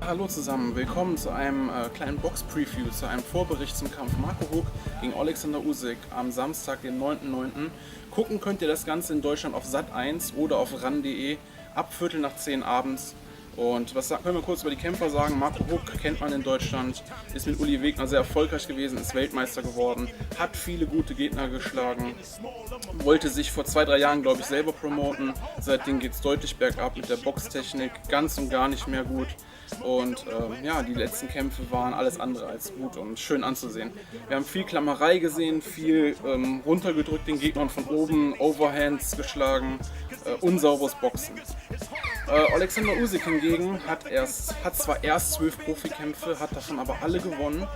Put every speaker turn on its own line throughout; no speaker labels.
Hallo zusammen, willkommen zu einem kleinen Box-Preview, zu einem Vorbericht zum Kampf Marco Huck gegen Alexander Usyk am Samstag, den 9.9. Gucken könnt ihr das Ganze in Deutschland auf Sat.1 oder auf ran.de ab Viertel nach 10 abends. Und können wir kurz über die Kämpfer sagen? Marco Huck kennt man in Deutschland, ist mit Uli Wegner sehr erfolgreich gewesen, ist Weltmeister geworden, hat viele gute Gegner geschlagen, wollte sich vor 2-3 Jahren, glaube ich, selber promoten. Seitdem geht es deutlich bergab mit der Boxtechnik, ganz und gar nicht mehr gut. Und ja, die letzten Kämpfe waren alles andere als gut und schön anzusehen. Wir haben viel Klammerei gesehen, viel runtergedrückt den Gegnern von oben, Overhands geschlagen, unsauberes Boxen. Alexander Usyk hingegen hat zwar erst 12 Profikämpfe, hat davon aber alle gewonnen,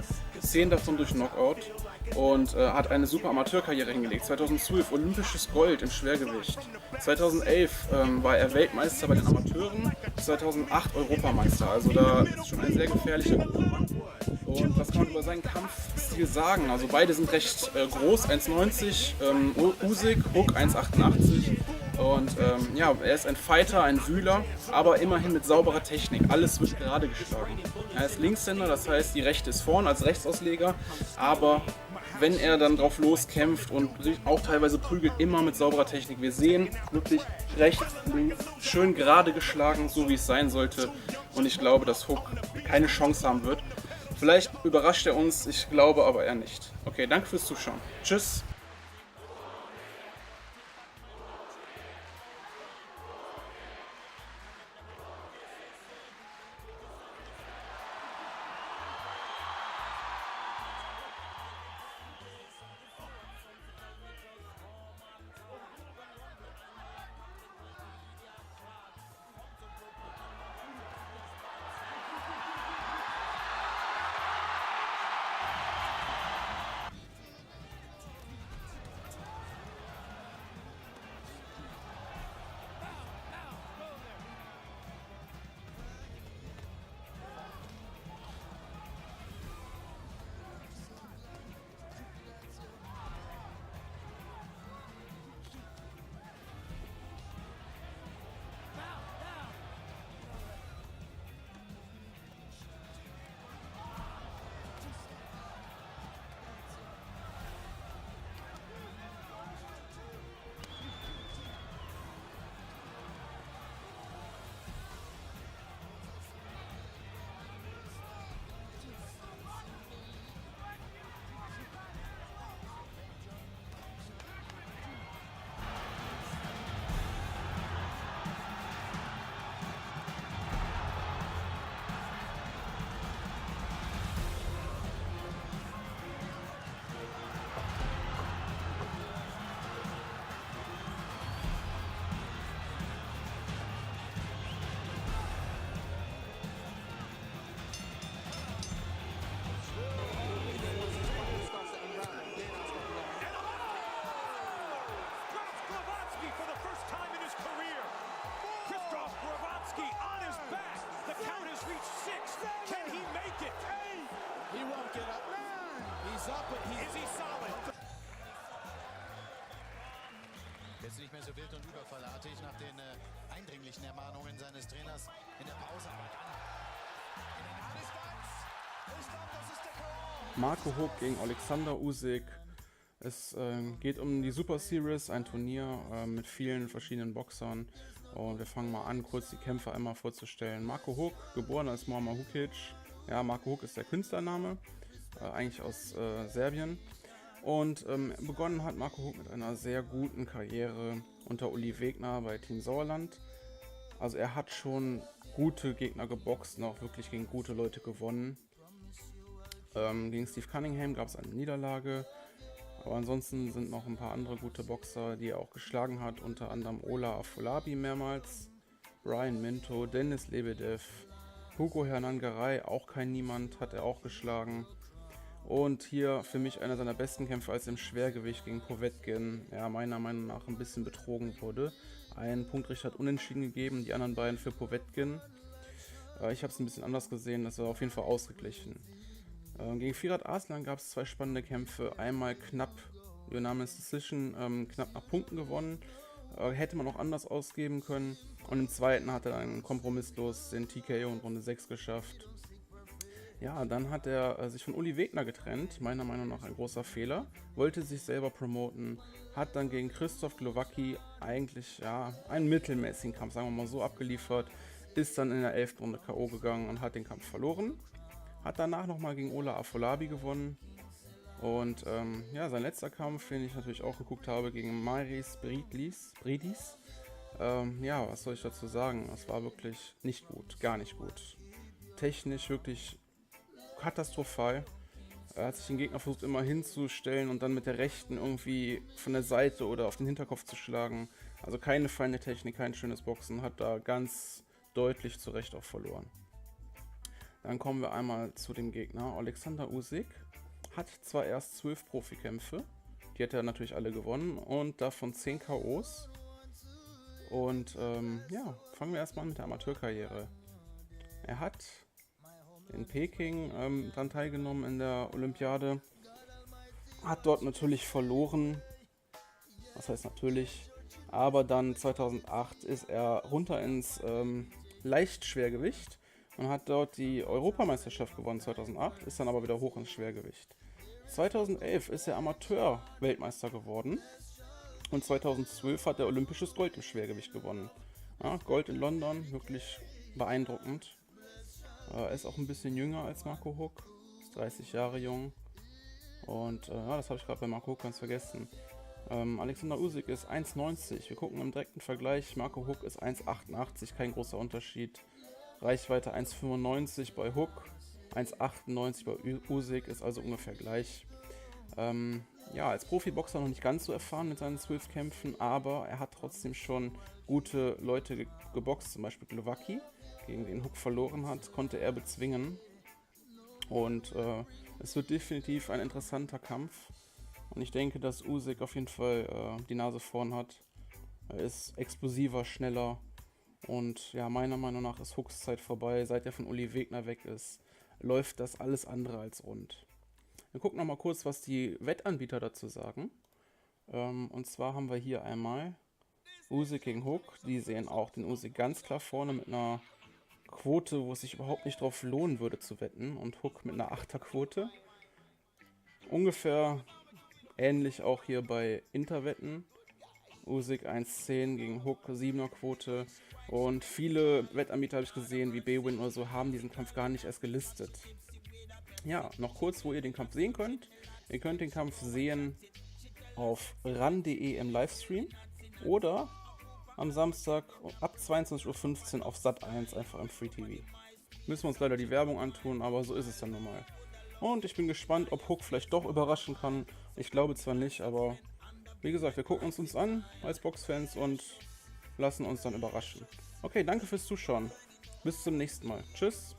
10 davon durch Knockout und hat eine super Amateurkarriere hingelegt. 2012 olympisches Gold im Schwergewicht, 2011 war er Weltmeister bei den Amateuren, 2008 Europameister, also da ist schon ein sehr gefährlicher Mann. Und was kann man über seinen Kampfstil sagen? Also beide sind recht groß, 1,90, Usyk, Huck 1,88. Und ja, er ist ein Fighter, ein Wühler, aber immerhin mit sauberer Technik. Alles wird gerade geschlagen. Er ist Linkshänder, das heißt, die Rechte ist vorn als Rechtsausleger, aber wenn er dann drauf loskämpft und auch teilweise prügelt, immer mit sauberer Technik. Wir sehen wirklich rechts, links, schön gerade geschlagen, so wie es sein sollte. Und ich glaube, dass Huck keine Chance haben wird. Vielleicht überrascht er uns, ich glaube aber eher nicht. Okay, danke fürs Zuschauen. Tschüss.
Jetzt nicht mehr so wild und überfallartig nach den eindringlichen Ermahnungen seines Trainers in der Pause. In der Nahdistanz. Ich glaube, das ist der K.O.
Marco Huck gegen Alexander Usyk. Es geht um die Super Series, ein Turnier mit vielen verschiedenen Boxern. Und wir fangen mal an, kurz die Kämpfer einmal vorzustellen. Marco Huck, geboren als Muammar Hukic. Ja, Marco Huck ist der Künstlername, eigentlich aus Serbien. Und begonnen hat Marco Huck mit einer sehr guten Karriere unter Uli Wegner bei Team Sauerland. Also er hat schon gute Gegner geboxt und auch wirklich gegen gute Leute gewonnen. Gegen Steve Cunningham gab es eine Niederlage, aber ansonsten sind noch ein paar andere gute Boxer, die er auch geschlagen hat, unter anderem Ola Afolabi mehrmals, Brian Minto, Dennis Lebedev, Hugo Hernan-Garay, auch kein Niemand, hat er auch geschlagen. Und hier für mich einer seiner besten Kämpfe als im Schwergewicht gegen Povetkin, ja, meiner Meinung nach ein bisschen betrogen wurde. Ein Punktrichter hat unentschieden gegeben, die anderen beiden für Povetkin. Ich habe es ein bisschen anders gesehen, das war auf jeden Fall ausgeglichen. Gegen Firat Arslan gab es 2 spannende Kämpfe. Einmal knapp Unanimous Decision, knapp nach Punkten gewonnen. Hätte man auch anders ausgeben können. Und im zweiten hat er dann kompromisslos den TKO in Runde 6 geschafft. Ja, dann hat er sich von Uli Wegner getrennt, meiner Meinung nach ein großer Fehler. Wollte sich selber promoten, hat dann gegen Krzysztof Glowacki eigentlich ja einen mittelmäßigen Kampf, sagen wir mal so, abgeliefert. Ist dann in der 11. Runde K.O. gegangen und hat den Kampf verloren. Hat danach nochmal gegen Ola Afolabi gewonnen. Und ja, sein letzter Kampf, den ich natürlich auch geguckt habe, gegen Maris Bridis. Ja, was soll ich dazu sagen? Es war wirklich nicht gut, gar nicht gut. Technisch wirklich katastrophal. Er hat sich den Gegner versucht immer hinzustellen und dann mit der rechten irgendwie von der Seite oder auf den Hinterkopf zu schlagen. Also keine feine Technik, kein schönes Boxen, hat da ganz deutlich zu Recht auch verloren. Dann kommen wir einmal zu dem Gegner. Alexander Usyk hat zwar erst 12 Profikämpfe, die hat er natürlich alle gewonnen und davon 10 KOs. Und ja, fangen wir erstmal an mit der Amateurkarriere. Er hat in Peking dann teilgenommen in der Olympiade, hat dort natürlich verloren, was heißt natürlich, aber dann 2008 ist er runter ins Leichtschwergewicht und hat dort die Europameisterschaft gewonnen 2008, ist dann aber wieder hoch ins Schwergewicht. 2011 ist er Amateur-Weltmeister geworden und 2012 hat er olympisches Gold im Schwergewicht gewonnen. Ja, Gold in London, wirklich beeindruckend. Er ist auch ein bisschen jünger als Marco Huck, ist 30 Jahre jung. Und ja, das habe ich gerade bei Marco Huck ganz vergessen. Alexander Usyk ist 1,90. Wir gucken im direkten Vergleich. Marco Huck ist 1,88, kein großer Unterschied. Reichweite 1,95 bei Huck, 1,98 bei Usyk, ist also ungefähr gleich. Ja, als Profiboxer noch nicht ganz so erfahren mit seinen 12 Kämpfen, aber er hat trotzdem schon gute Leute geboxt, zum Beispiel Glowacki, gegen den Huck verloren hat, konnte er bezwingen. Und es wird definitiv ein interessanter Kampf. Und ich denke, dass Usyk auf jeden Fall die Nase vorn hat. Er ist explosiver, schneller. Und ja, meiner Meinung nach ist Hucks Zeit vorbei. Seit er von Uli Wegner weg ist, läuft das alles andere als rund. Wir gucken nochmal kurz, was die Wettanbieter dazu sagen. Und zwar haben wir hier einmal Usyk gegen Huck. Die sehen auch den Usyk ganz klar vorne mit einer Quote, wo es sich überhaupt nicht drauf lohnen würde zu wetten. Und Huck mit einer 8er-Quote. Ungefähr ähnlich auch hier bei Interwetten. Usyk 1,10 gegen Huck, 7er-Quote. Und viele Wettanbieter habe ich gesehen, wie Bwin oder so, haben diesen Kampf gar nicht erst gelistet. Ja, noch kurz, wo ihr den Kampf sehen könnt. Ihr könnt den Kampf sehen auf ran.de im Livestream oder am Samstag ab 22:15 Uhr auf Sat1 einfach im Free TV. Müssen wir uns leider die Werbung antun, aber so ist es dann normal. Und ich bin gespannt, ob Huck vielleicht doch überraschen kann. Ich glaube zwar nicht, aber wie gesagt, wir gucken uns an als Boxfans und lassen uns dann überraschen. Okay, danke fürs Zuschauen. Bis zum nächsten Mal. Tschüss.